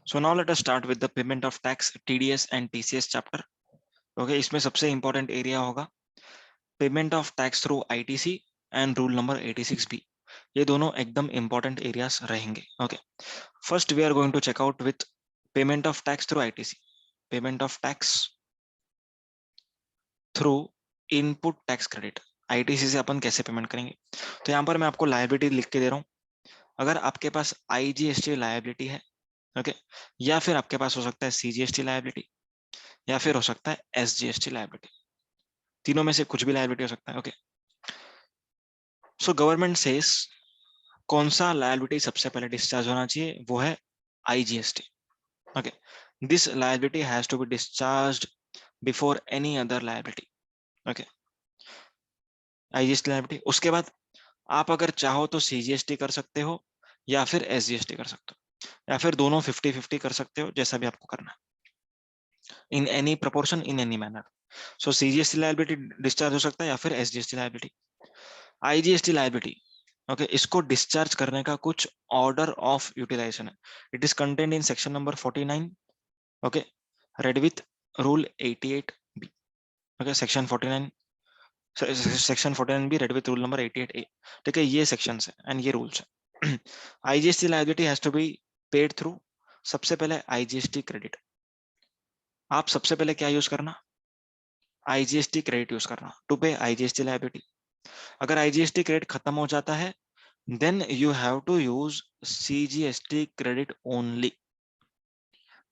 So now let us start with the payment of tax, TDS and TCS chapter. Okay, इसमें सबसे important area होगा payment of tax through ITC and rule number 86B. ये दोनों एकदम important areas रहेंगे. Okay, first we are going to check out with payment of tax through ITC. Payment of tax through input tax credit. ITC से अपन कैसे payment करेंगे? तो यहाँ पर मैं आपको लायबिलिटी लिख के दे रहा हूँ. अगर आपके पास IGST लायबिलिटी है, ओके, या फिर आपके पास हो सकता है CGST लायबिलिटी, या फिर हो सकता है SGST लायबिलिटी. तीनों में से कुछ भी लायबिलिटी हो सकता है. ओके, सो गवर्नमेंट सेज कौन सा लायबिलिटी सबसे पहले डिस्चार्ज होना चाहिए, वो है IGST. Okay, this liability has to be discharged before any other liability. Okay, IGST liability. उसके बाद आप अगर चाहो तो CGST कर सकते हो या फिर SGST कर सकते हो, या फिर दोनों 50-50 कर सकते हो, जैसा भी आपको करना है, in any proportion, in any manner. So CGST liability discharge हो सकता है या फिर SGST liability. IGST liability, okay, इसको डिस्चार्ज करने का कुछ ऑर्डर ऑफ यूटिलाइजेशन है. It is contained in section number 49. Okay, red with rule 88B. Okay, section 49, section 49B red with rule number 88A. ठीक है, ये सेक्शंस है एंड ये रूल्स है. IGST liability has to be paid through, सबसे पहले IGST credit. आप सबसे पहले क्या यूज करना? IGST क्रेडिट यूज करना टू पे IGST लायबिलिटी. अगर IGST क्रेडिट खत्म हो जाता है, then you have to use CGST credit only.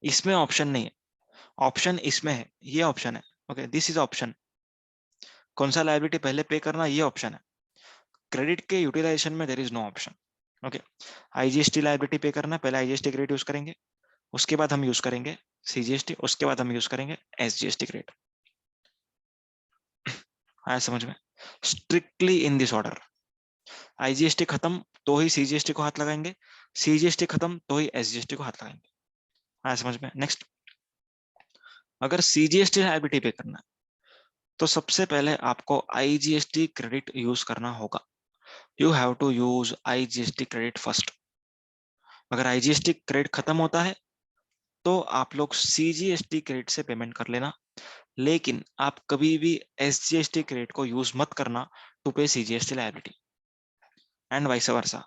इसमें ऑप्शन नहीं है, ऑप्शन इसमें है, ये ऑप्शन है. Okay, this is option. कौन सा लायबिलिटी पहले पे करना, ये ऑप्शन है. क्रेडिट के यूटिलाइजेशन में there is no option. Okay, IGST liability पे करना, पहले IGST क्रेडिट यूज करेंगे, उसके बाद हम यूज करेंगे CGST, उसके बाद हम यूज करेंगे SGST क्रेडिट. आया समझ में? Strictly in this order. IGST खत्म तो ही CGST को हाथ लगाएंगे, CGST खत्म तो ही SGST को हाथ लगाएंगे. आया समझ में? नेक्स्ट, अगर CGST लायबिलिटी पे करना है तो सबसे पहले आपको IGST क्रेडिट यूज करना होगा. You have to use IGST credit first. अगर IGST क्रेडिट खत्म होता है तो आप लोग CGST क्रेडिट से पेमेंट कर लेना, लेकिन आप कभी भी SGST क्रेडिट को यूज मत करना टू पे CGST liability, and vice versa.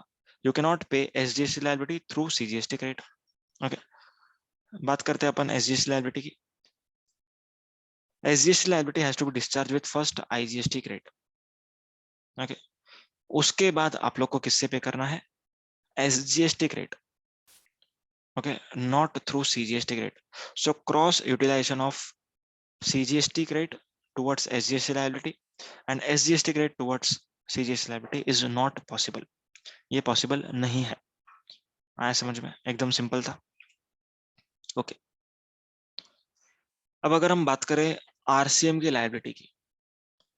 You can not पे SGST liability through CGST credit. Okay, बात करते हैं अपन SGST लायबिलिटी की. SGST liability has to be discharged with first IGST credit. Okay, उसके बाद आप लोग को किससे पे करना है? SGST credit. Okay, not through CGST credit. So cross utilization of CGST credit towards SGST liability and SGST credit towards CGST liability is not possible. ये पॉसिबल नहीं है. आया समझ में? एकदम सिंपल था. ओके, अब अगर हम बात करें RCM की लायबिलिटी की,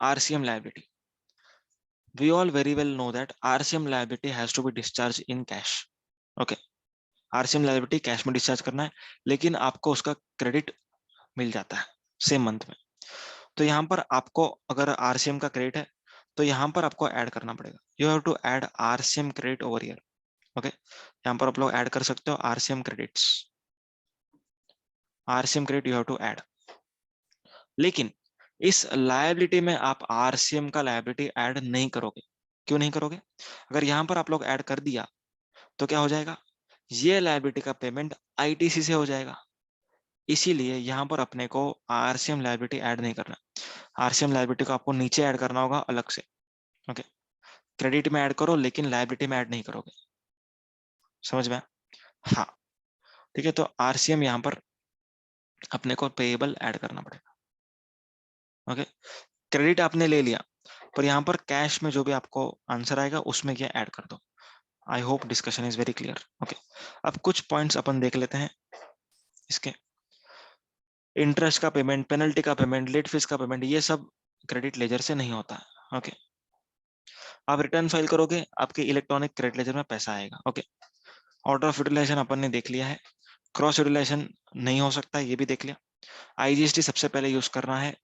RCM liability, we all very well know that RCM liability has to be discharged in cash. Okay, RCM liability cash में डिस्चार्ज करना है, लेकिन आपको उसका क्रेडिट मिल जाता है सेम मंथ में. तो यहाँ पर आपको अगर RCM का क्रेडिट है तो यहाँ पर आपको ऐड करना पड़ेगा. You have to add RCM credit over here. Okay, यहाँ पर आप लोग ऐड कर सकते हो RCM credits. RCM credit you have to add. लेकिन इस लायबिलिटी में आप RCM का लायबिलिटी ऐड नहीं करोगे. क्यों नहीं करोगे? अगर यहाँ पर आप लोग ऐड कर दिया तो क्या हो जाएगा? ये लायबिलिटी का पेमेंट ITC से हो जाएगा. इसीलिए यहाँ पर अपने को RCM लायबिलिटी ऐड नहीं करना. RCM लायबिलिटी को आपको नीचे ऐड करना होगा अलग से. ओके, क्रेडिट में ऐड करो लेकिन लायबिलिटी में ऐड नहीं करोगे. समझ में? हाँ, ठीक है. तो RCM यहाँ पर अपने को पेएबल ऐड करना पड़ेगा. ओके, क्रेडिट आपने ले लिया, पर यहाँ पर कैश में जो भी आपको आंसर आएगा उसमें क्या ऐड कर दो. I hope discussion is very clear. Okay, अब कुछ पॉइंट्स अपन देख लेते हैं इसके. इंटरेस्ट का पेमेंट, पेनल्टी का पेमेंट, लेट फीस का पेमेंट, ये सब क्रेडिट लेजर से नहीं होता है. ओके, आप रिटर्न फाइल करोगे, आपके इलेक्ट्रॉनिक क्रेडिट लेजर में पैसा आएगा. ओके, ऑर्डर ऑफ यूटिलाइजेशन अपन ने देख लिया है. क्रॉस यूटिलाइजेशन नहीं हो सकता, ये भी देख लिया. IGST सबसे पहले यूज करना है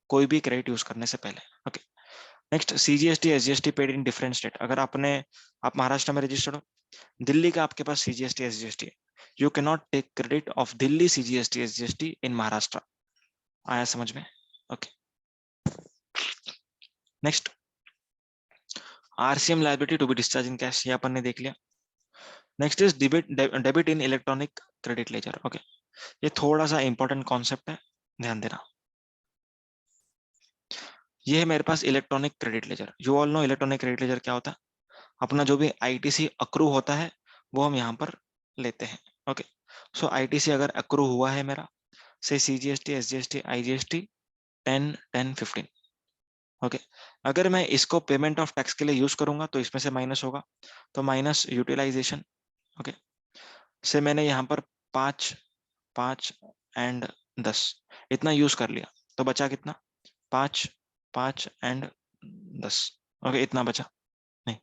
कोई भी क्रेडिट यूज करने से पहले. Okay, next, CGST SGST paid in different state. अगर आप महाराष्ट्र में रजिस्टर्ड हो, दिल्ली का आपके पास CGST SGST है, you can not take credit of Delhi CGST SGST in Maharashtra. आया समझ में? Okay, next RCM liability to be discharge in cash, ये अपन ने देख लिया। Next is debit in electronic credit ledger. Okay, ये थोड़ा सा इंपॉर्टेंट कॉन्सेप्ट है, ध्यान देना। ये है मेरे पास electronic credit ledger. You all know electronic credit ledger क्या होता है। अपना जो भी ITC अक्रू होता है वो हम यहाँ पर लेते हैं। ओके, सो ITC अगर अक्रू हुआ है मेरा, से CGST SGST IGST 10 10 15। ओके, अगर मैं इसको पेमेंट ऑफ टैक्स के लिए यूज करूंगा तो इसमें से माइनस होगा, तो माइनस यूटिलाइजेशन। ओके, से मैंने यहाँ पर 5 5 एंड 10 इतना यूज कर लिया, तो बचा कितना? 5 5 एंड 10। ओके, इतना बचा नहीं,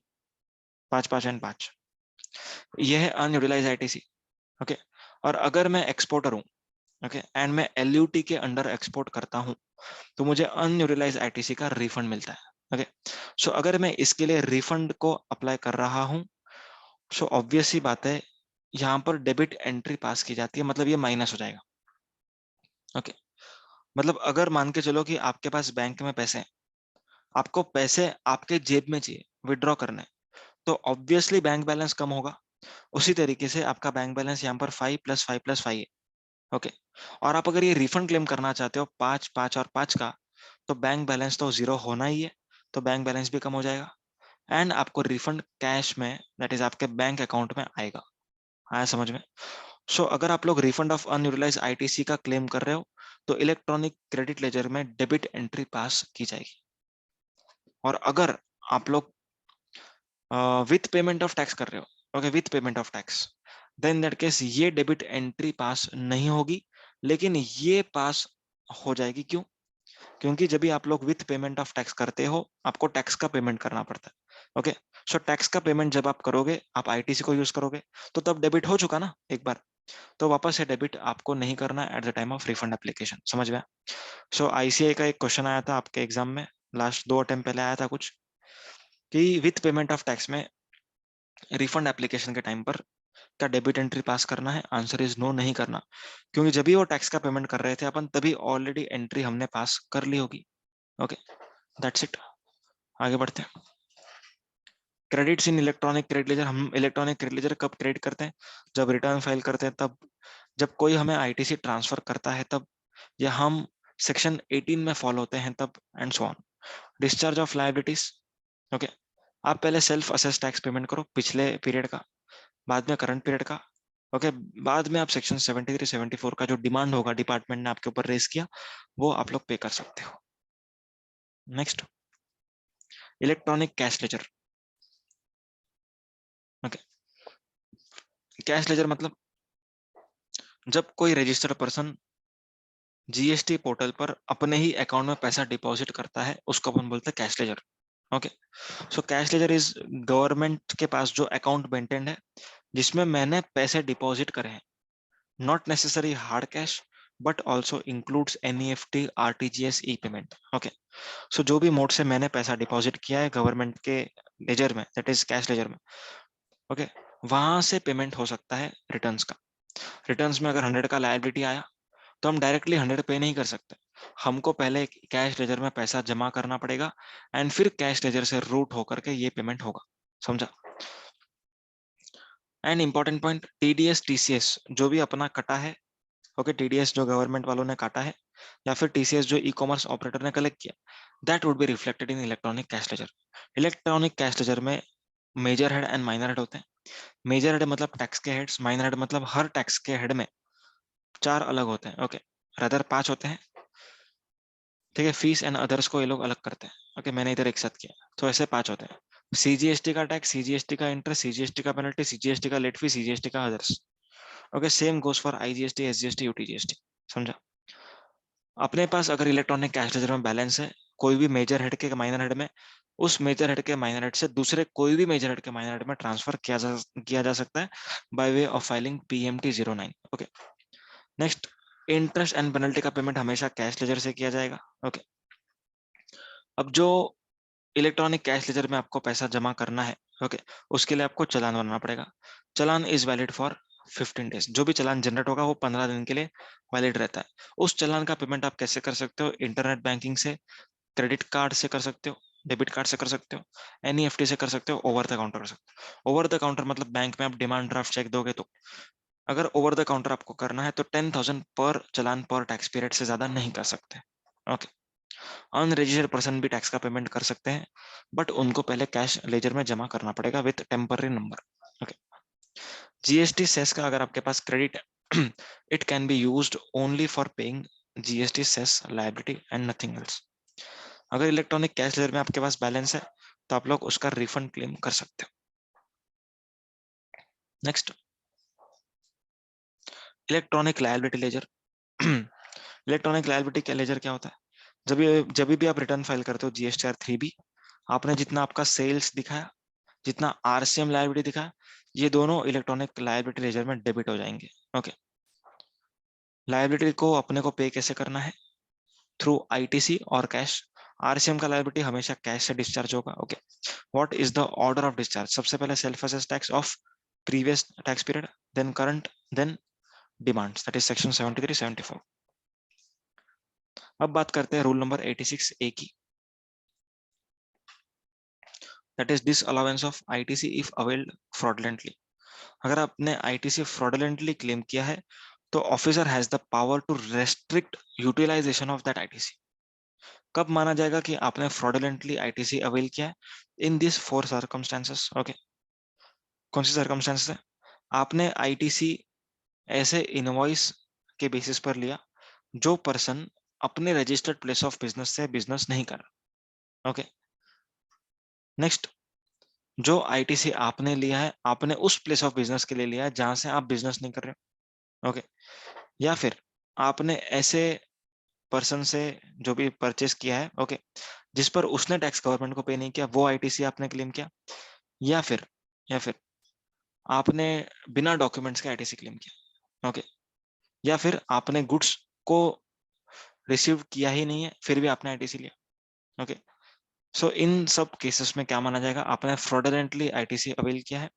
5 5 एंड 5। यह है अनयूटिलाइज ITC। ओके, और अगर मैं एक्सपोर्टर हूँ, ओके, एंड मैं LUT के अंडर एक्सपोर्ट करता हूँ, तो मुझे अनयूटिलाइज ITC का रिफंड मिलता है। ओके, सो अगर मैं इसके लिए रिफंड को अप्लाई कर रहा हूँ, सो ऑब्वियस सी बात है यहाँ पर डेबिट एंट्री पास की जाती है, मतलब ये माइनस हो जाएगा। ओके, मतलब अगर मान के चलो कि आपके पास बैंक में पैसे हैं, आपको पैसे आपके जेब में चाहिए, विड्रॉ करने, तो ऑब्वियसली बैंक बैलेंस कम होगा। उसी तरीके से आपका बैंक बैलेंस यहाँ पर 5 + 5 + 5 है। ओके, और आप अगर ये रिफंड क्लेम करना चाहते हो 5 5 और 5 का, तो बैंक बैलेंस तो 0 होना ही है, तो बैंक बैलेंस भी कम हो जाएगा, एंड आपको रिफंड कैश में, दैट इज आपके बैंक अकाउंट में आएगा। आया समझ में? सो अगर आप लोग रिफंड ऑफ अनयूटिलाइज ITC का क्लेम कर रहे हो, तो इलेक्ट्रॉनिक क्रेडिट लेजर में डेबिट एंट्री पास की जाएगी। और अगर आप लोग विथ पेमेंट ऑफ टैक्स कर रहे हो, okay, with payment of tax, then that case ये डेबिट एंट्री पास नहीं होगी, लेकिन ये पास हो जाएगी। क्यों? क्योंकि जब भी आप लोग विथ पेमेंट ऑफ टैक्स करते हो, आपको टैक्स का पेमेंट करना पड़ता है। ओके, सो टैक्स का पेमेंट जब आप करोगे, आप ITC को यूज करोगे, तो तब डेबिट हो चुका ना एक बार, तो वापस से डेबिट आपको नहीं करना at the time of refund application. समझ में? सो ICAI का एक क्वेश्चन आया था आपके एग्जाम में, लास्ट 2 अटेम्प्ट पहले आया था कुछ, कि विथ पेमेंट ऑफ टैक्स में रिफंड एप्लीकेशन के टाइम पर क्या डेबिट एंट्री पास करना है? आंसर इज नो, नहीं करना, क्योंकि जब भी वो टैक्स का पेमेंट कर रहे थे अपन, तभी ऑलरेडी एंट्री हमने पास कर ली होगी। Okay, that's it. आगे बढ़ते हैं। Credits in electronic credit laser. हम इलेक्ट्रॉनिक क्रेडिट लेजर कब क्रेडिट करते हैं? जब रिटर्न फाइल करते हैं तब, जब कोई हमें ITC ट्रांसफर करता है तब, या हम सेक्शन 18 में फॉलो होते हैं तब, and so on. Discharge of liabilities. Okay, आप पहले सेल्फ असेस टैक्स पेमेंट करो पिछले पीरियड का, बाद में करंट पीरियड का। ओके, बाद में आप सेक्शन 73 74 का जो डिमांड होगा डिपार्टमेंट ने आपके ऊपर रेज किया, वो आप लोग पे कर सकते हो। Next, electronic cash laser. Okay, cash ledger मतलब जब कोई रजिस्टर्ड पर्सन GST पोर्टल पर अपने ही अकाउंट में पैसा डिपॉजिट करता है, उसको अपन बोलते हैं cash ledger. Okay, so cash ledger is government के पास जो अकाउंट मेंटेन्ड है, जिसमें मैंने पैसे डिपॉजिट करे हैं, not necessary hard cash, but also includes NEFT RTGS e payment. Okay, so जो भी मोड से मैंने पैसा डिपॉजिट किया है गवर्नमेंट के लेजर में, दैट इज कैश लेजर में, ओके, वहां से पेमेंट हो सकता है रिटर्न्स का। रिटर्न्स में अगर 100 का लायबिलिटी आया, तो हम डायरेक्टली 100 पे नहीं कर सकते, हमको पहले कैश लेजर में पैसा जमा करना पड़ेगा, एंड फिर कैश लेजर से रूट होकर के ये पेमेंट होगा। समझा? And important point, TDS TCS जो भी अपना कटा है, ओके, TDS जो गवर्नमेंट वालों ने काटा है, या फिर TCS जो ई-कॉमर्स ऑपरेटर ने कलेक्ट किया, that would be reflected in electronic cash ledger. Electronic cash ledger में major head and minor head होते हैं। मेजर हेड मतलब टैक्स के हेड्स, माइनर हेड मतलब हर टैक्स के हेड में 4 अलग होते हैं। ओके, रदर 5 होते हैं। ठीक है, फीस एंड अदर्स को ये लोग अलग करते हैं। ओके, मैंने इधर एक साथ किया, तो ऐसे 5 होते हैं। CGST का टैक्स, CGST का इंटरेस्ट, CGST का पेनल्टी, CGST का लेट फी, CGST का others. Okay, same goes for IGST SGST UTGST। समझा? अपने पास अगर इलेक्ट्रॉनिक कैश लेजर में बैलेंस है, कोई भी मेजर हेड के माइनर हेड में, उस मेजर हेड के माइनर हेड से दूसरे कोई भी मेजर हेड के माइनर हेड में ट्रांसफर किया जा सकता है by way of filing PMT 09। Okay, next, interest and penalty का पेमेंट हमेशा कैश लेजर से किया जाएगा। ओके, अब जो इलेक्ट्रॉनिक कैश लेजर में आपको पैसा जमा करना है, ओके, उसके लिए आपको चालान बनाना पड़ेगा। चालान इज वैलिड फॉर 15 डेज। जो भी चालान जनरेट होगा वो 15 दिन के लिए वैलिड रहता है। उस चालान का पेमेंट आप कैसे कर सकते हो? इंटरनेट बैंकिंग से, क्रेडिट कार्ड से कर सकते हो, डेबिट कार्ड से कर सकते हो, एनईएफटी से कर सकते हो, ओवर द काउंटर कर सकते हो। ओवर द काउंटर मतलब बैंक में आप डिमांड ड्राफ्ट चेक दोगे तो। अगर ओवर द काउंटर आपको करना है तो 10,000 पर चालान पर टैक्स पीरियड से ज्यादा नहीं कर सकते। ओके। अनरजिस्टर्ड पर्सन भी टैक्स का पेमेंट कर सकते हैं, बट उनको पहले कैश लेजर में जमा करना पड़ेगा with temporary number. Okay. GST cess का अगर आपके पास क्रेडिट है, it can be used only for paying GST cess liability and nothing else. अगर इलेक्ट्रॉनिक कैश लेजर में आपके पास बैलेंस है तो आप लोग उसका रिफंड क्लेम कर सकते हो। Next, electronic liability ledger. Electronic liability ledger क्या होता है? जब भी आप रिटर्न फाइल करते हो जीएसटीआर 3B, आपने जितना आपका सेल्स दिखाया, जितना आरसीएम लायबिलिटी दिखाया, ये दोनों इलेक्ट्रॉनिक लायबिलिटी लेजर में डेबिट हो जाएंगे। ओके। लायबिलिटी को अपने को पे कैसे करना है? थ्रू आईटीसी और कैश। आरसीएम का लायबिलिटी हमेशा कैश से डिस्चार्ज होगा। Okay. What is the order of discharge? सबसे पहले self assess tax of previous tax period, then current, then demands, that is section 73 74। अब बात करते हैं रूल नंबर 86A की, that is disallowance of ITC if availed fraudulently. अगर आपने ITC fraudulently claim किया है तो officer has the power to restrict utilisation of that ITC. कब माना जाएगा कि आपने फ्रॉडलेंटली आईटीसी अवेल किया है? In this 4 circumstances. ओके। कौन सी सर्कमस्टेंसेस है? आपने आईटीसी ऐसे इनवॉइस के बेसिस पर लिया जो पर्सन अपने रजिस्टर्ड प्लेस ऑफ बिजनेस से बिजनेस नहीं कर रहा। ओके। नेक्स्ट, जो आईटीसी आपने लिया है, आपने उस प्लेस ऑफ बिजनेस के लिए लिया है जहां से आप बिजनेस नहीं कर रहे। ओके। या फिर आपने ऐसे पर्सन से जो भी परचेस किया है, ओके, जिस पर उसने टैक्स गवर्नमेंट को पे नहीं किया, वो आईटीसी आपने क्लेम किया। या फिर या फिर आपने बिना डॉक्यूमेंट्स के आईटीसी क्लेम किया। ओके। या फिर आपने गुड्स को रिसीव किया ही नहीं है फिर भी आपने आईटीसी लिया। ओके। सो इन सब केसेस में क्या माना जाएगा? आपने फ्रॉडलेंटली आईटीसी अवेल किया है।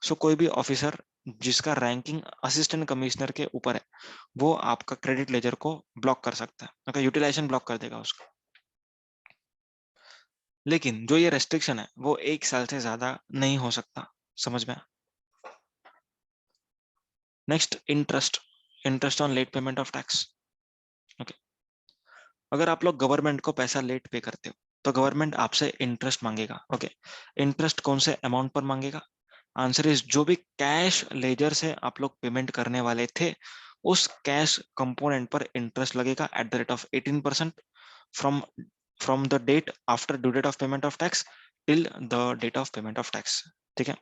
सो कोई भी ऑफिसर जिसका रैंकिंग असिस्टेंट कमिश्नर के ऊपर है, वो आपका क्रेडिट लेजर को ब्लॉक कर सकता है। ओके, यूटिलाइजेशन ब्लॉक कर देगा उसको। लेकिन जो ये रेस्ट्रिक्शन है वो 1 साल से ज्यादा नहीं हो सकता। समझ में? Next, interest. Interest on late payment of tax. Okay. अगर आप लोग गवर्नमेंट को पैसा लेट पे करते हो तो गवर्नमेंट आपसे इंटरेस्ट मांगेगा। ओके। इंटरेस्ट कौन से अमाउंट पर मांगेगा? आंसर इज जो भी कैश लेजर से आप लोग पेमेंट करने वाले थे उस कैश कंपोनेंट पर इंटरेस्ट लगेगा at the rate of 18% from from the date after due date of payment of tax till the date of payment of tax. ठीक है।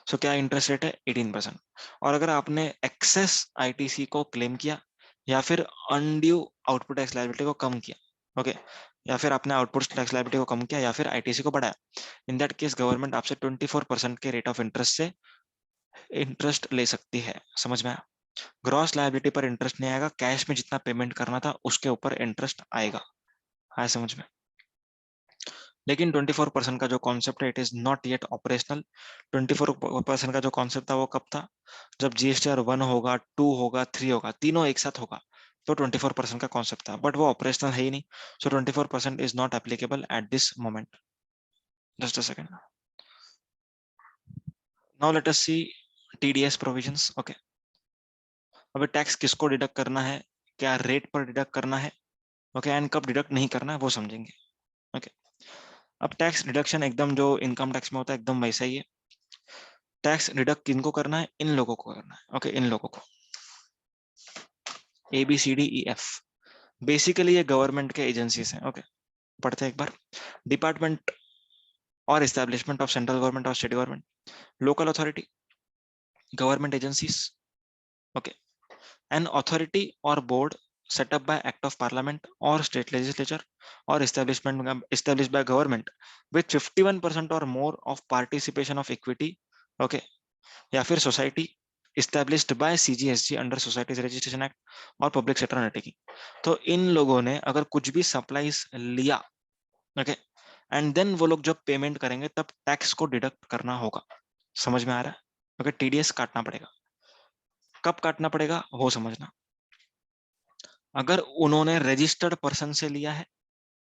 सो क्या इंटरेस्ट रेट है? 18%। और अगर आपने एक्सेस आईटीसी को क्लेम किया या फिर अनड्यू आउटपुट टैक्स लायबिलिटी को कम किया, ओके, या फिर आपने आउटपुट टैक्स लायबिलिटी को कम किया या फिर आईटीसी को बढ़ाया, इन दैट केस गवर्नमेंट आपसे 24% के रेट ऑफ इंटरेस्ट से इंटरेस्ट ले सकती है। समझ में आया? ग्रॉस लायबिलिटी पर इंटरेस्ट नहीं आएगा, कैश में जितना पेमेंट करना था उसके ऊपर इंटरेस्ट आएगा। आया समझ में? लेकिन 24% का जो कॉन्सेप्ट है it is not yet operational. 24% का जो कॉन्सेप्ट था वो कब था? जब जीएसटीआर 1 होगा, 2 होगा, 3 होगा, तीनों एक साथ होगा तो 24% का कॉन्सेप्ट था, बट वो ऑपरेशनल है ही नहीं। So 24% is not applicable at this moment. Just a second. Now let us see TDS provisions. Okay. अभी टैक्स किसको डिडक्ट करना है, क्या रेट पर डिडक्ट करना है, ओके, एंड कब डिडक्ट नहीं करना है वो समझेंगे। ओके। अब टैक्स डिडक्शन एकदम जो इनकम टैक्स में होता है एकदम वैसा ही है। टैक्स डिडक्ट किनको करना है? इन लोगों को करना है। ओके, इन लोगों को, ABCDEF। बेसिकली ये गवर्नमेंट के एजेंसीज हैं। ओके, पढ़ते हैं एक बार। डिपार्टमेंट और एस्टेब्लिशमेंट ऑफ सेंट्रल गवर्नमेंट और state government, local authority, government agencies. Okay. An authority और board set up by act of parliament or state legislature or establishment established by government with 51% or more of participation of equity, okay, या फिर society established by CGST under societies registration act और public sector undertaking. तो इन लोगों ने अगर कुछ भी supplies लिया, ओके, एंड देन वो लोग जब पेमेंट करेंगे तब टैक्स को डिडक्ट करना होगा। समझ में आ रहा है? ओके, टीडीएस काटना पड़ेगा। कब काटना पड़ेगा वो समझना। अगर उन्होंने रजिस्टर्ड पर्सन से लिया है,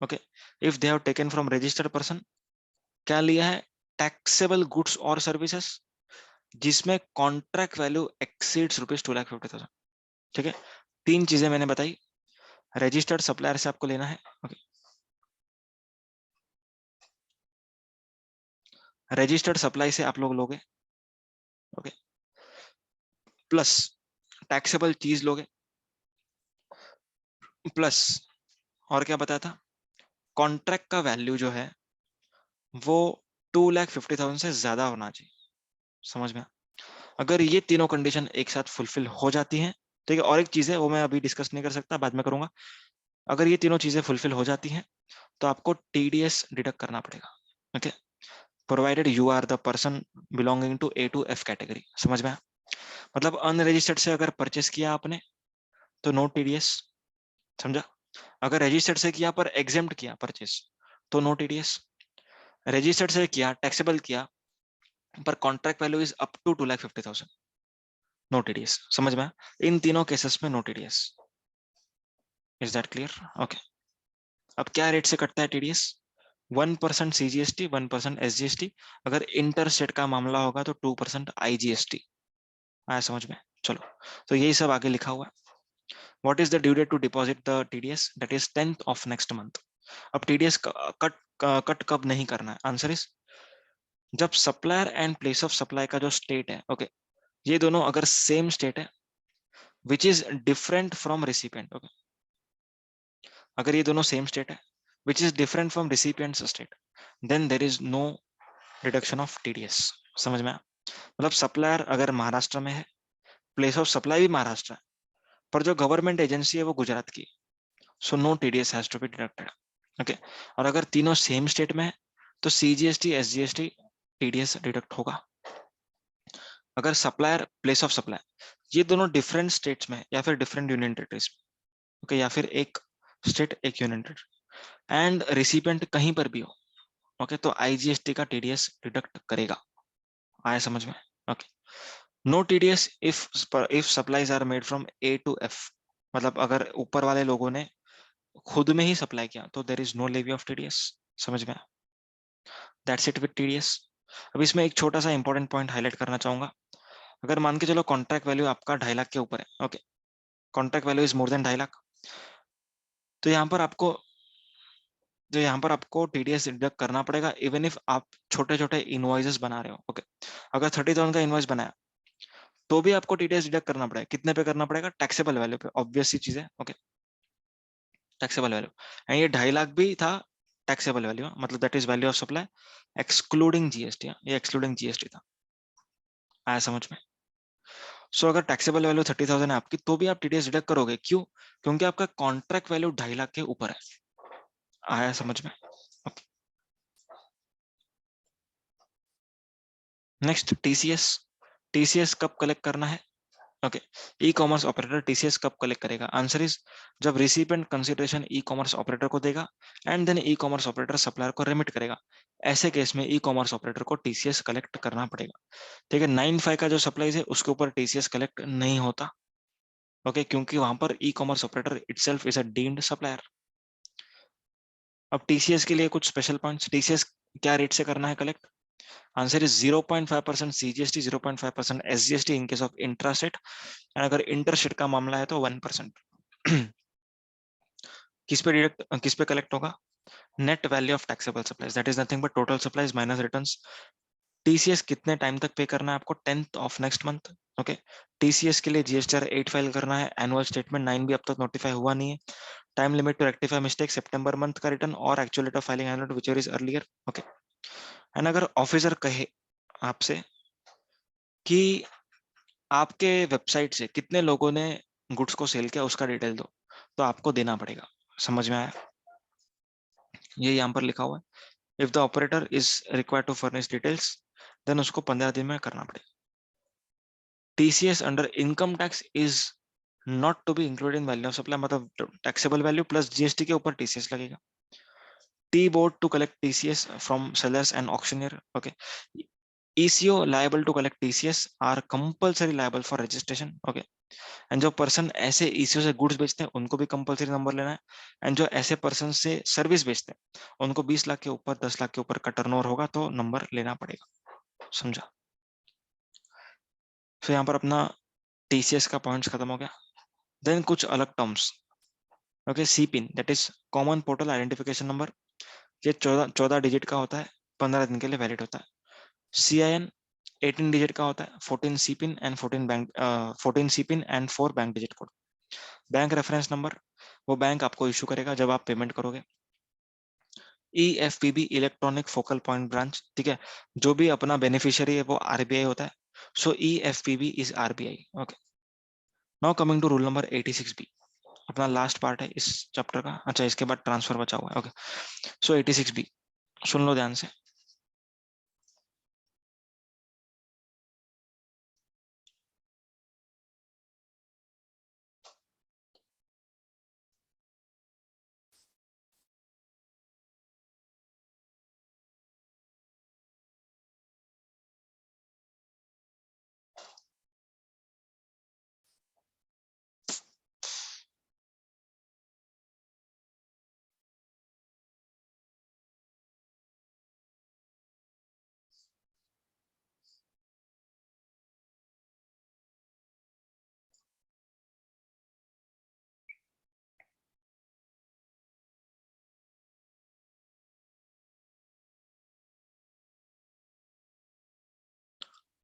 okay, if they have taken from registered person, क्या लिया है, टैक्सेबल गुड्स और सर्विसेज जिसमें कॉन्ट्रैक्ट वैल्यू एक्सीड्स ₹2,50,000, ठीक है। तीन चीजें मैंने बताई, रजिस्टर्ड सप्लायर से आपको लेना है, ओके, रजिस्टर्ड सप्लाई से आप लोग लोगे, ओके, प्लस टैक्सेबल चीज लोगे, प्लस और क्या बताया था, कॉन्ट्रैक्ट का वैल्यू जो है वो 2,50,000 से ज्यादा होना चाहिए। समझ में? अगर ये तीनों कंडीशन एक साथ फुलफिल हो जाती हैं, ठीक है, और एक चीज है वो मैं अभी डिस्कस नहीं कर सकता, बाद में करूंगा। अगर ये तीनों चीजें फुलफिल हो जाती हैं तो आपको टीडीएस डिडक्ट करना पड़ेगा, okay, provided you are the person belonging to A to F category. समझ में? मतलब अनरजिस्टर्ड से अगर परचेस किया आपने तो नो टीडीएस, समझा? अगर रजिस्टर्ड से किया पर एग्जेम्प्ट किया परचेस तो नो टीडीएस, रजिस्टर्ड से किया टैक्सेबल किया पर contract value is up to 2,50,000, no TDS. समझ में? इन तीनों केसेस में no TDS. Is that clear? Okay. अब क्या रेट से कटता है टीडीएस? 1% सीजीएसटी, 1% एसजीएसटी, अगर इंटर स्टेट का मामला होगा तो 2% आईजीएसटी। आया समझ में? चलो, तो यही सब आगे लिखा हुआ है। What is the due date to deposit the TDS? That is 10th of next month. अब टीडीएस कट कब नहीं करना है? आंसर इज जब supplier and place of supply का जो स्टेट है, ओके, ये दोनों अगर सेम स्टेट है which is different from recipient, okay, अगर ये दोनों सेम स्टेट है which is different from recipient's state, then there is no reduction of TDS. समझ में? मतलब सप्लायर अगर महाराष्ट्र में है, प्लेस ऑफ सप्लाई भी महाराष्ट्र है, पर जो गवर्नमेंट एजेंसी है वो गुजरात की, so no TDS has to be deducted, okay. और अगर तीनों सेम स्टेट में है तो सीजीएसटी एसजीएसटी टीडीएस डिडक्ट होगा। अगर सप्लायर प्लेस ऑफ सप्लाई ये दोनों डिफरेंट स्टेट्स में या फिर डिफरेंट यूनियन टेरिटरीज में, ओके, या फिर एक स्टेट एक यूनियन टेरिटरी एंड रिसिपिएंट कहीं पर भी हो, ओके, तो आईजीएसटी का टीडीएस डिडक्ट करेगा। आया समझ में? Okay. No TDS if supplies are made from A to F, मतलब अगर ऊपर वाले लोगों ने खुद में ही सप्लाई किया तो there is no levy of TDS. समझ में? That's it with TDS. अब इसमें एक छोटा सा इंपॉर्टेंट पॉइंट हाईलाइट करना चाहूंगा। अगर मान के चलो कॉन्ट्रैक्ट वैल्यू आपका 2.5 लाख के ऊपर है, okay, contract value is more then 2.5 lakh, तो यहाँ पर आपको टीडीएस डिडक्ट करना पड़ेगा इवन इफ आप छोटे छोटे इनवॉइसेस बना रहे हो, ओके। अगर 30,000 का इनवॉइस बनाया तो भी आपको टीडीएस डिडक्ट करना पड़ेगा। कितने पे करना पड़ेगा? टैक्सेबल वैल्यू पे, ऑब्वियस सी चीज है, ओके, टैक्सेबल वैल्यू। एंड ये 2.5 लाख भी था टैक्सेबल वैल्यू, मतलब that is value of supply excluding GST, ये एक्सक्लूडिंग जीएसटी था। आया समझ में? सो अगर टैक्सेबल वैल्यू 30,000 है आपकी तो भी आप टीडीएस डिडक्ट करोगे, क्यों? क्योंकि आपका कॉन्ट्रैक्ट वैल्यू 2.5 लाख के ऊपर है। आया समझ में? ओके। Next TCS. टीसीएस कब कलेक्ट करना है? Okay, e commerce operator TCS कब कलेक्ट करेगा? आंसर इज जब recipient consideration e commerce operator को देगा and then e commerce operator supplier को रेमिट करेगा। ऐसे केस में ई कॉमर्स ऑपरेटर को टीसीएस कलेक्ट करना पड़ेगा। ठीक है, 9.5 का जो सप्लाईज है उसके ऊपर टीसीएस कलेक्ट नहीं होता, ओके, क्योंकि वहां पर ई commerce operator itself is a deemed supplier. अब टीसीएस के लिए कुछ स्पेशल पॉइंट्स। टीसीएस क्या रेट से करना है collect? Answer is 0.5% CGST, 0.5% SGST in case of intrastate, and अगर इंटरस्टेट का मामला है तो 1%। किस पे कलेक्ट होगा? Net value of taxable supplies, that is nothing but total supplies minus returns. TCS कितने टाइम तक पे करना है आपको? 10th of next month, okay. TCS के लिए जीएसटीआर 8 फाइल करना है, एनुअल स्टेटमेंट 9 भी अब तक नोटिफाई हुआ नहीं है। Time limit to rectify mistake सितंबर मंथ का रिटर्न और actual date of filing annual whichever is earlier, okay. And अगर ऑफिसर कहे आपसे कि आपके वेबसाइट से कितने लोगों ने गुड्स को सेल किया उसका डिटेल दो, तो आपको देना पड़ेगा। समझ में आया? ये यहाँ पर लिखा हुआ है, if the operator is required to furnish details then उसको 15 दिन में करना पड़ेगा। TCS under income tax is not to be included in value of supply, मतलब टैक्सेबल वैल्यू प्लस जीएसटी के ऊपर टीसीएस लगेगा। T board to collect TCS from sellers and auctioneer, okay. ECO liable to collect TCS are compulsory liable for registration, okay. And जो person ऐसे eco से goods बेचते हैं उनको भी कंपलसरी नंबर लेना है, एंड जो ऐसे पर्सन से सर्विस बेचते हैं उनको 20 लाख के ऊपर 10 लाख के ऊपर का टर्नओवर होगा तो नंबर लेना पड़ेगा। समझा? तो यहाँ पर अपना टीसीएस का पॉइंट्स खत्म हो गया। देन कुछ अलग terms. Okay, C PIN that is common portal identification number, ये 14 डिजिट का होता है, 15 दिन के लिए वैलिड होता है। CIN 18 डिजिट का होता है, 14 C PIN and 14 C PIN and 4 bank digit code. Bank reference number, वो बैंक आपको इशू करेगा जब आप पेमेंट करोगे। EFPB electronic focal point branch, ठीक है, जो भी अपना बेनिफिशियरी है वो RBI होता है, so EFPB is RBI। Okay, now coming to rule number 86B, अपना लास्ट पार्ट है इस चैप्टर का। अच्छा, इसके बाद ट्रांसफर बचा हुआ है। ओके, सो 86B सुन लो ध्यान से।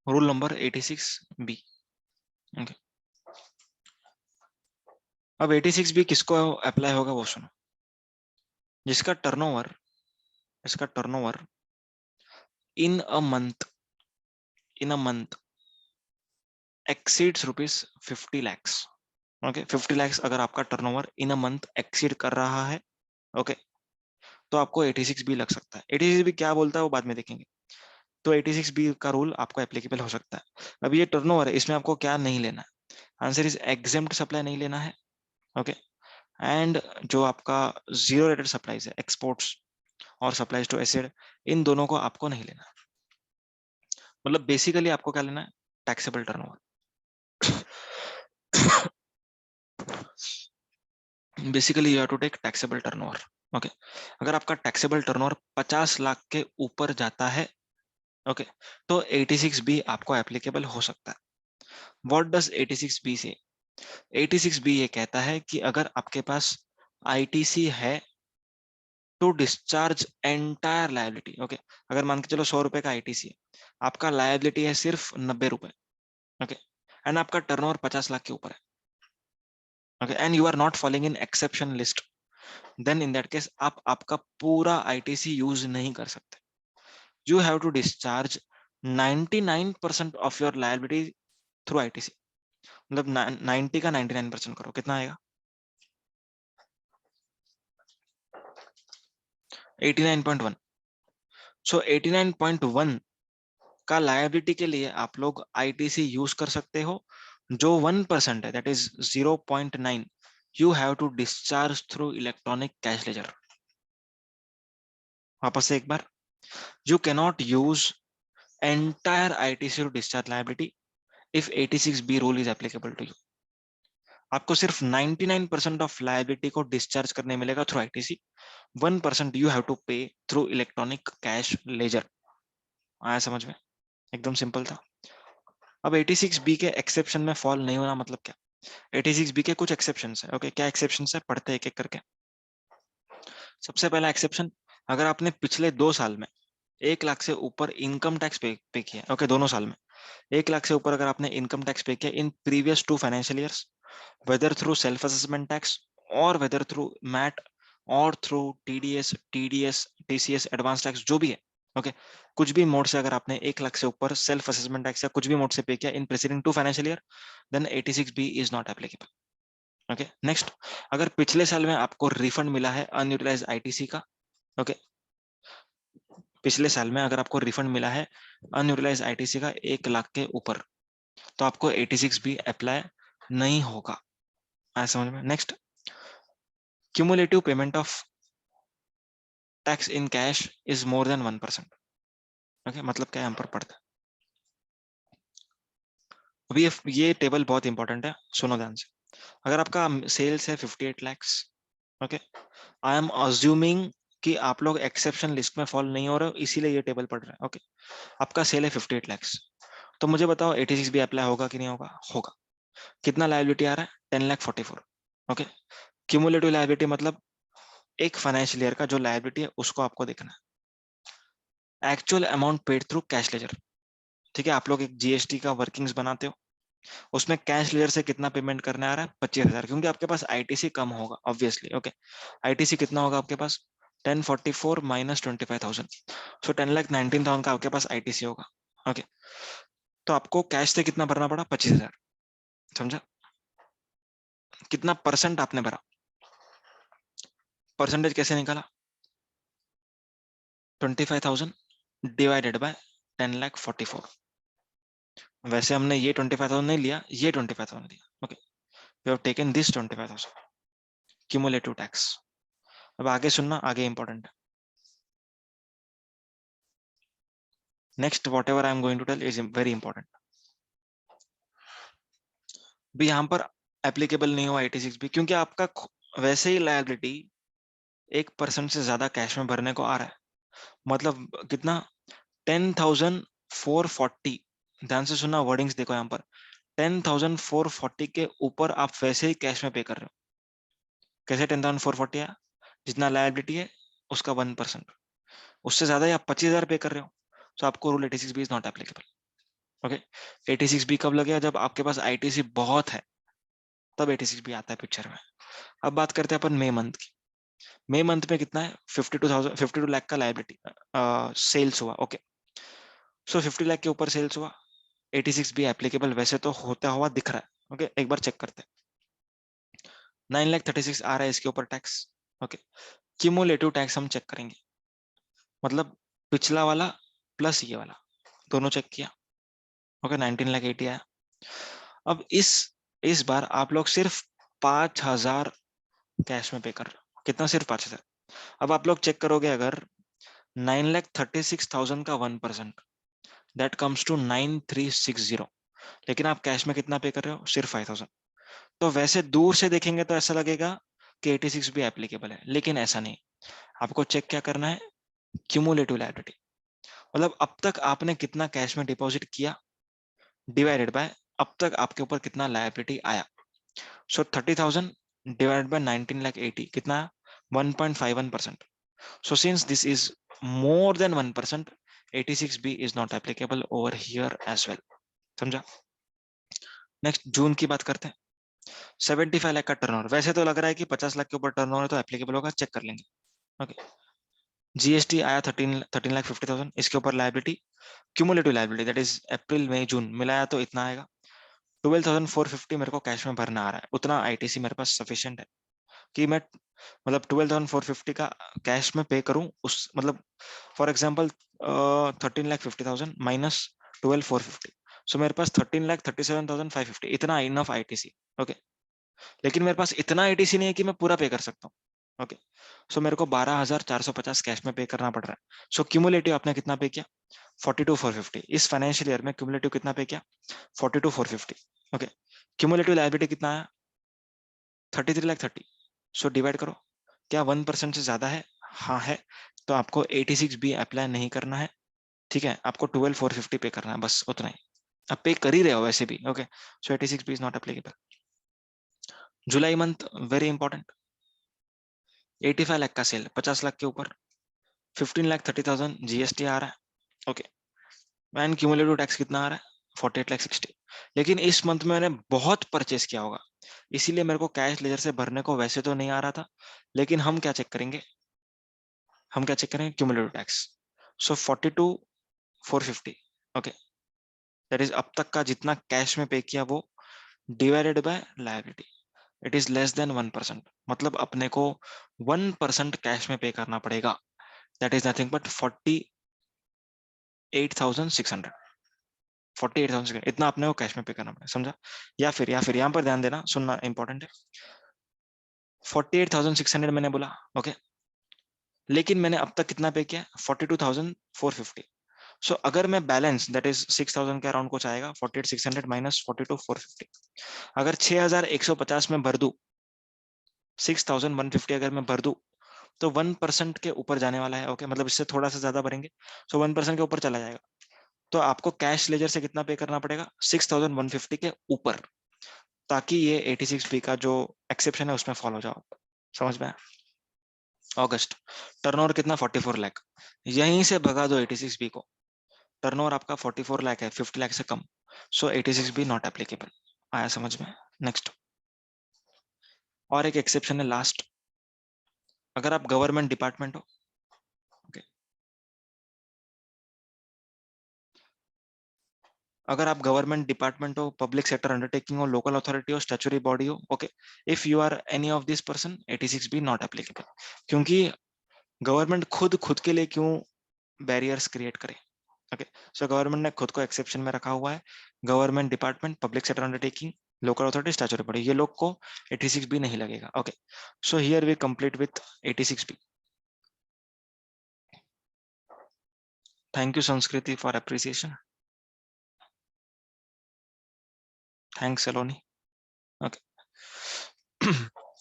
Rule number 86B। ओके, अब 86B किसको अप्लाई होगा वो सुनो। जिसका टर्नओवर, इसका turnover in a month, in a month exceeds ₹50 lakhs। Okay, 50 lakhs अगर आपका turnover in a month exceed कर रहा है, ओके, तो आपको 86B लग सकता है। 86B क्या बोलता है वो बाद में देखेंगे। तो 86B का रूल आपको एप्लीकेबल हो सकता है। अब ये टर्नओवर है, इसमें आपको क्या नहीं लेना है? आंसर इज एग्जेम्प्ट सप्लाई नहीं लेना है। ओके, एंड जो आपका जीरो रेटेड सप्लाईज है, एक्सपोर्ट्स और सप्लाईज टू एसिड, इन दोनों को आपको नहीं लेना। मतलब बेसिकली आपको क्या लेना है? Taxable turnover. Basically you have to take taxable turnover. Okay, अगर आपका टैक्सेबल टर्नओवर 50 लाख के ऊपर जाता है, ओके, तो 86B आपको एप्लीकेबल हो सकता है। व्हाट डज 86B से? 86B ये कहता है कि अगर आपके पास ITC है to discharge entire liability. Okay, अगर मान के चलो 100 रुपए का ITC है, आपका लायबिलिटी है सिर्फ 90 रुपए। ओके, एंड आपका टर्नओवर 50 लाख के ऊपर है। Okay, and you are not following in exception list, then in that case आप आपका पूरा ITC यूज नहीं कर सकते। You have to discharge 99% of your liability through ITC। मतलब 90 का 99% करो, कितना आएगा? 89.1। सो 89.1 का लायबिलिटी के लिए आप लोग ITC यूज कर सकते हो। जो 1% है, that is 0.9, you have to discharge through electronic cash ledger. वापस से एक बार, you cannot use entire ITC to discharge liability if 86B rule is applicable to you. आपको सिर्फ 99% ऑफ लायबिलिटी को डिस्चार्ज करने मिलेगा through ITC, 1% you have to pay through electronic cash ledger. आया समझ में? एकदम सिंपल था। अब 86B के एक्सेप्शन में फॉल नहीं होना मतलब क्या? 86B के कुछ एक्सेप्शंस है। ओके, क्या एक्सेप्शंस है पढ़ते हैं एक एक करके। सबसे पहला एक्सेप्शन, अगर आपने पिछले 2 साल में 1 लाख से ऊपर इनकम टैक्स पे किया, ओके, दोनों साल में 1 लाख से ऊपर अगर आपने इनकम टैक्स पे किया in previous 2 financial years, whether through self assessment tax और वेदर थ्रू मैट और through TDS TCS advance tax, जो भी है, ओके, कुछ भी मोड से अगर आपने 1 लाख से ऊपर सेल्फ असेसमेंट टैक्स या कुछ भी मोड से पे किया in preceding 2 financial year, then 86B is not applicable. Okay, next, अगर पिछले साल में आपको रिफंड मिला है अनयूटिलाइज ITC का, ओके, पिछले साल में अगर आपको रिफंड मिला है अनयूटिलाइज ITC का 1 लाख के ऊपर, तो आपको 86B अप्लाई नहीं होगा। आया समझ में? Next, cumulative payment of tax in cash is more than 1%। Okay, मतलब क्या यहाँ पर पढ़ता है? अभी ये टेबल बहुत इंपॉर्टेंट है, सुनो ध्यान से। अगर आपका सेल्स है 58 lakhs, okay, I am assuming कि आप लोग एक्सेप्शन लिस्ट में फॉल नहीं हो रहे हो, इसीलिए ये टेबल पढ़ रहे हैं, ओके। आपका सेल है 58 lakhs, तो मुझे बताओ 86 भी अप्लाई होगा कि नहीं होगा? होगा। कितना लायबिलिटी आ रहा है? 10,44,000, ओके। क्यूमुलेटिव लायबिलिटी मतलब एक फाइनेंशियल ईयर का जो लायबिलिटी है उसको आपको देखना है। Actual amount paid through cash ledger, ठीक है, आप लोग एक जीएसटी का वर्किंग्स बनाते हो, उसमें कैश लेजर से कितना पेमेंट करने आ रहा है? 25,000, क्योंकि आपके पास आईटीसी कम होगा ऑब्वियसली, ओके। आईटीसी कितना होगा आपके पास? 1044 माइनस 25,000, सो 10,19,000 का आपके पास आईटीसी होगा, ओके। तो आपको कैश से कितना भरना पड़ा? 25,000, समझा? कितना परसेंट आपने भरा? परसेंटेज कैसे निकाला? 25,000 डिवाइडेड बाय 10,44,000। वैसे हमने ये 25,000 नहीं लिया, ये 25,000 लिया, okay. We have taken this 25,000 cumulative tax. अब आगे सुनना, आगे इंपॉर्टेंट है। Next whatever I am going to tell is very important. भी यहाँ पर एप्लीकेबल नहीं हुआ 86 भी, क्योंकि आपका वैसे ही लायबिलिटी 1% से ज्यादा कैश में भरने को आ रहा है। मतलब कितना? 10,440। ध्यान से सुनना, वर्डिंग्स देखो यहाँ पर। 10,440 के ऊपर आप वैसे ही कैश में पे कर रहे हो। कैसे 10,440 है? जितना लायबिलिटी है उसका 1%, उससे ज्यादा ही आप 25,000 पे कर रहे हो, तो आपको rule 86 B is not applicable, okay. 86 B कब लगेगा? जब आपके पास आईटीसी बहुत है, तब 86 बी आता है पिक्चर में। अब बात करते हैं अपन मई मंथ की। मई मंथ में कितना है? 52 लाख का लायबिलिटी सेल्स हुआ, ओके। सो 50 लाख के ऊपर सेल्स हुआ, 86 भी एप्लीकेबल वैसे तो होता हुआ दिख रहा है, ओके। एक बार चेक करते हैं। 9,36,000 आ रहा है इसके ऊपर टैक्स, ओके। क्यूमुलेटिव टैक्स हम चेक करेंगे, मतलब पिछला वाला प्लस ये वाला, दोनों चेक किया, ओके। 19,80,000 आया। अब इस बार आप लोग सिर्फ 5,000 कैश में पे कर रहे हो। कितना? सिर्फ 5,000। अब आप लोग चेक करोगे, अगर 9,36,000 का 1%, दैट कम्स टू 9,360, लेकिन आप कैश में कितना पे कर रहे हो? सिर्फ 5,000। तो वैसे दूर से देखेंगे तो ऐसा लगेगा कि 86 भी एप्लीकेबल है, लेकिन ऐसा नहीं। आपको चेक क्या करना है? क्यूमुलेटिव लायबिलिटी, मतलब अब तक आपने कितना कैश में डिपॉजिट किया डिवाइडेड बाय अब तक आपके ऊपर कितना लायबिलिटी आया। सो 30,000 डिवाइडेड बाय 19,80,000 कितना? 1.51%। So since this is more than 1%, 86 B is not applicable over here as well, समझा? नेक्स्ट जून की बात करते हैं। 75 लाख का टर्नओवर, वैसे तो लग रहा है कि 50 लाख के ऊपर टर्नओवर है तो एप्लीकेबल होगा, चेक कर लेंगे, ओके। जीएसटी आया 13,50,000, इसके ऊपर liability, cumulative liability that is April May June मिलाया तो इतना आएगा। 12,450 मेरे को कैश में भरना आ रहा है, उतना आईटीसी मेरे पास सफिशिएंट है कि मैं मतलब 12,450 का कैश में पे करूं, उस मतलब फॉर एग्जांपल 13,50,000 माइनस 12,450, सो मेरे पास 13,37,550, इतना इनफ आईटीसी, ओके। लेकिन मेरे पास इतना आईटीसी नहीं है कि मैं पूरा पे कर सकता हूँ, ओके। सो मेरे को 12,450 कैश में पे करना पड़ रहा है। सो क्यूमुलेटिव आपने कितना पे किया? 42,450। इस फाइनेंशियल ईयर में क्यूमुलेटिव कितना पे किया? 42,450, ओके। क्यूमुलेटिव लायबिलिटी कितना आया? 33,30,000। सो डिवाइड करो, क्या 1% से ज्यादा है? हाँ है। तो आपको 86 भी अप्लाई नहीं करना है, ठीक है। आपको 12,450 पे करना है, बस उतना ही। आप पे कर ही रहे हो वैसे भी, okay. So 86 B is not applicable. जुलाई मंथ वेरी इंपॉर्टेंट। 85 लाख का सेल, 50 लाख के ऊपर, 15,30,000 जीएसटी आ रहा है, ओके। एंड क्यूमुलेटिव टैक्स कितना आ रहा है? 48,60,000। लेकिन इस मंथ में मैंने बहुत परचेस किया होगा, इसीलिए मेरे को कैश लेजर से भरने को वैसे तो नहीं आ रहा था, लेकिन हम क्या चेक करेंगे? हम क्या चेक करेंगे? Cumulative tax. So 42,450, okay. That is अब तक का जितना कैश में पे किया वो divided by liability, it is less than 1%, मतलब अपने को 1% कैश में पे करना पड़ेगा। दैट इज नथिंग बट 48,600, 48,000 इतना अपने को कैश में पे करना पड़ेगा, समझा? या फिर यहाँ पर ध्यान देना, सुनना इंपॉर्टेंट है। 48,600 मैंने बोला, ओके। लेकिन मैंने अब तक कितना पे किया? 42,450। सो अगर मैं बैलेंस दैट इज 6000 के अराउंड कुछ आएगा, 48,600 माइनस 42,450, अगर 6150 में भर दूं, 6150 अगर मैं भर दूं, तो 1% के ऊपर जाने वाला है। ओके, मतलब इससे थोड़ा सा ज्यादा भरेंगे, सो 1% के ऊपर चला जाएगा। तो आपको कैश लेजर से कितना पे करना पड़ेगा, 6150 के ऊपर, ताकि ये 86B का जो एक्सेप्शन है उसमें फॉलो जाओ। समझ में आया? अगस्त टर्नओवर कितना, 44 लाख, यहीं से भगा दो 86B को। टर्नओवर आपका 44 लाख है, 50 लाख से कम, सो 86B नॉट एप्लीकेबल। आया समझ में? नेक्स्ट, और एक एक्सेप्शन है लास्ट, अगर आप गवर्नमेंट डिपार्टमेंट हो, okay, अगर आप गवर्नमेंट डिपार्टमेंट हो, पब्लिक सेक्टर अंडरटेकिंग हो, लोकल अथॉरिटी हो, स्टैट्यूटरी बॉडी हो, okay, if you are any of this person, 86B not applicable. क्योंकि गवर्नमेंट खुद खुद के लिए क्यों बैरियर्स क्रिएट करे? ओके, सो गवर्नमेंट ने खुद को एक्सेप्शन में रखा हुआ है। Government department, public sector undertaking, local authority, statutory body, ये लोग को 86B नहीं लगेगा। Okay, so here we complete with 86B। Thank you संस्कृति for appreciation. Thanks Saloni. Okay,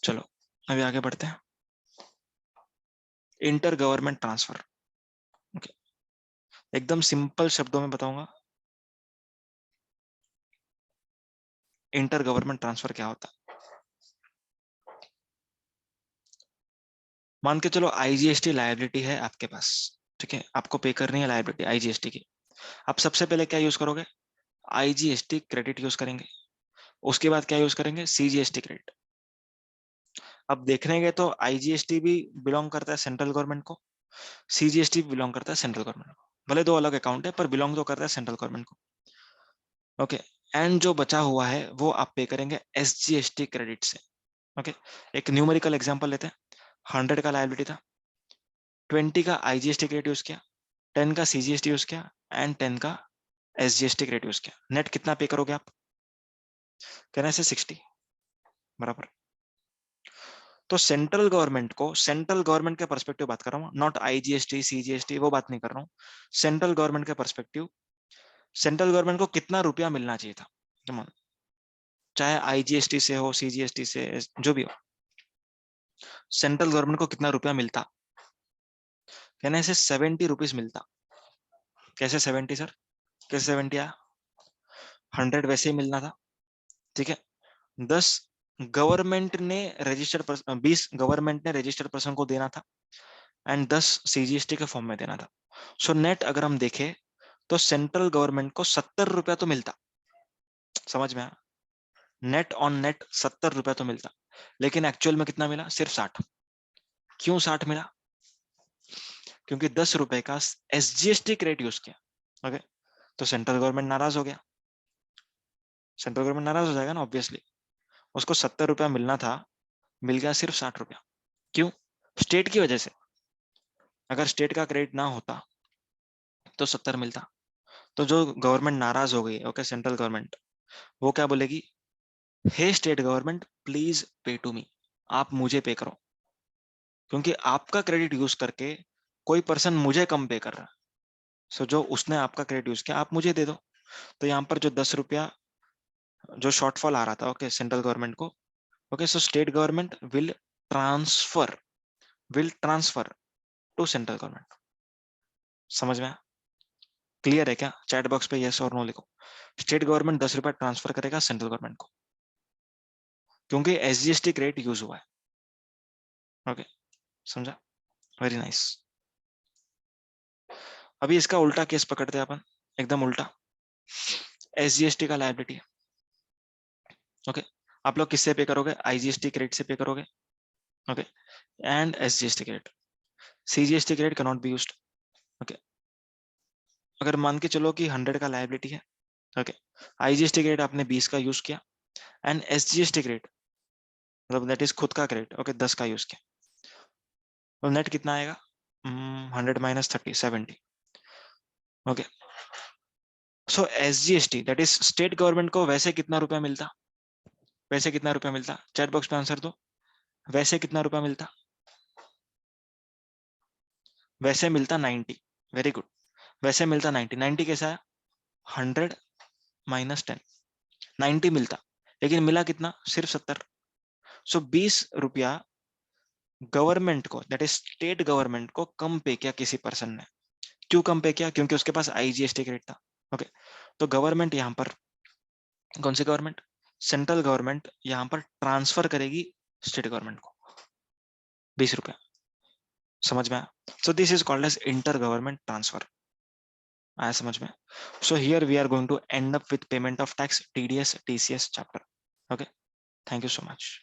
चलो अभी आगे बढ़ते हैं। Inter government transfer. ओके, एकदम सिंपल शब्दों में बताऊंगा, इंटर गवर्नमेंट ट्रांसफर क्या होता है। मान के चलो आईजीएसटी लायबिलिटी है आपके पास, ठीक है, आपको पे करनी है लायबिलिटी आईजीएसटी की। आप सबसे पहले क्या यूज करोगे, आईजीएसटी क्रेडिट यूज करेंगे। उसके बाद क्या यूज करेंगे, सीजीएसटी क्रेडिट। अब देखने गए तो आईजीएसटी भी बिलोंग करता है सेंट्रल गवर्नमेंट को, सीजीएसटी भी बिलोंग करता है सेंट्रल गवर्नमेंट को, भले दो अलग अकाउंट है पर बिलोंग तो करता है सेंट्रल गवर्नमेंट को। ओके, एंड जो बचा हुआ है वो आप पे करेंगे एसजीएसटी क्रेडिट से। ओके, एक न्यूमेरिकल एग्जांपल लेते हैं। 100 का लायबिलिटी था, 20 का आईजीएसटी क्रेडिट यूज किया, 10 का सीजीएसटी यूज किया एंड 10 का एसजीएसटी क्रेडिट यूज किया। नेट कितना पे करोगे आप, कहने से 60 बराबर। तो सेंट्रल गवर्नमेंट को, सेंट्रल गवर्नमेंट के पर्सपेक्टिव बात कर रहा हूँ, नॉट आईजीएसटी सीजीएसटी वो बात नहीं कर रहा हूँ, सेंट्रल गवर्नमेंट के पर्सपेक्टिव, सेंट्रल गवर्नमेंट को कितना रुपया मिलना चाहिए था, चाहे आईजीएसटी से हो, सीजीएसटी से, जो भी हो, सेंट्रल गवर्नमेंट को कितना रुपया मिलता, कहने से 70 रुपीज मिलता। कैसे 70 सर, कैसे 70 आया, 100 वैसे ही मिलना था, ठीक है। 10 गवर्नमेंट ने रजिस्टर्ड पर्सन, 20 गवर्नमेंट ने रजिस्टर्ड पर्सन को देना था एंड 10 सीजीएसटी के फॉर्म में देना था। सो नेट अगर हम देखें तो सेंट्रल गवर्नमेंट को 70 रुपया तो मिलता। समझ में आया? नेट ऑन नेट 70 रुपया तो मिलता, लेकिन एक्चुअल में कितना मिला, सिर्फ 60। क्यों 60 मिला, क्योंकि 10 रुपए का एसजीएसटी क्रेडिट यूज किया। ओके, तो सेंट्रल गवर्नमेंट नाराज हो गया, सेंट्रल गवर्नमेंट नाराज हो जाएगा ना ऑब्वियसली। उसको 70 रुपया मिलना था, मिल गया सिर्फ 60 रुपया। क्यों, स्टेट की वजह से। अगर स्टेट का क्रेडिट ना होता तो 70 मिलता। तो जो गवर्नमेंट नाराज हो गई, ओके, सेंट्रल गवर्नमेंट, वो क्या बोलेगी, hey state government please pay to me, आप मुझे पे करो, क्योंकि आपका क्रेडिट यूज करके कोई पर्सन मुझे कम पे कर रहा है। सो जो उसने आपका क्रेडिट यूज किया आप मुझे दे दो। तो यहाँ पर जो 10 रुपया जो शॉर्टफॉल आ रहा था, ओके, सेंट्रल गवर्नमेंट को, okay, so state government transfer will transfer to central government. समझ में? क्लियर है क्या? चैट बॉक्स पे यस और नो लिखो। स्टेट गवर्नमेंट 10 रुपया ट्रांसफर करेगा सेंट्रल गवर्नमेंट को, क्योंकि एसजीएसटी क्रेडिट यूज हुआ है। ओके, समझा? Very nice. अभी इसका उल्टा केस पकड़ते हैं अपन, एकदम उल्टा। एसजीएसटी का लायबिलिटी, ओके, आप लोग किससे पे करोगे, आईजीएसटी क्रेडिट से पे करोगे, okay, and SGST credit. CGST credit can not be used. Okay, अगर मान के चलो कि 100 का लायबिलिटी है, ओके, आईजीएसटी क्रेडिट आपने 20 का यूज किया एंड एसजीएसटी क्रेडिट मतलब दैट इज खुद का क्रेडिट, ओके, 10 का यूज किया, तो नेट कितना आएगा, 100 minus 30, 70। Okay, so SGST that is state government को वैसे कितना रुपया मिलता, वैसे कितना रुपया मिलता, चैट बॉक्स पे आंसर दो, वैसे कितना रुपया मिलता, वैसे मिलता 90। वेरी गुड, वैसे मिलता 90, 90 कैसा है 100 माइनस 10, 90 मिलता, लेकिन मिला कितना सिर्फ 70। सो 20 रुपया गवर्नमेंट को, दैट इज स्टेट गवर्नमेंट को कम पे किया किसी पर्सन ने। क्यों कम पे किया? क्योंकि उसके पास आईजीएसटी क्रेडिट था। ओके, तो गवर्नमेंट यहाँ पर, कौन सी गवर्नमेंट? सेंट्रल गवर्नमेंट यहाँ पर ट्रांसफर करेगी स्टेट गवर्नमेंट को 20 रुपया। समझ में आया? So this is called as inter government transfer. आया समझ में? So here we are going to end up with payment of tax, TDS, TCS chapter. Okay, thank you so much.